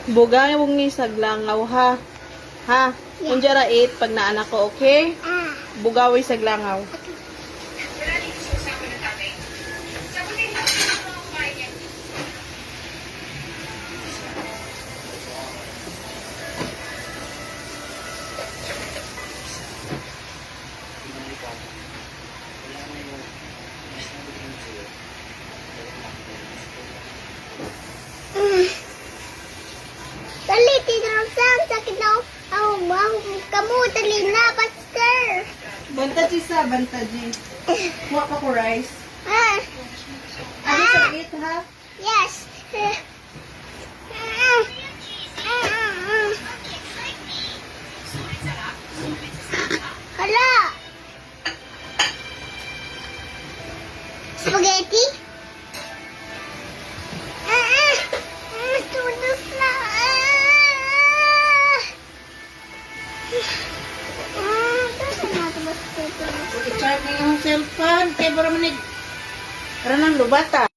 Bugay mong ni saglangaw ha. Ha? Yeah. Unjara 8 pag naanak ko, okay? Bugaway saglangaw. Dali, tinarap sa sakit na kamu, dali na, pastor. Bantaji sa, bantaji. Kuha ka ko rice. Ah, Ano sa 8 ha? yes. Hala. Spaghetti? Tunos na. I-charge na yung cellphone. Kaya para manig... Para nang lubata.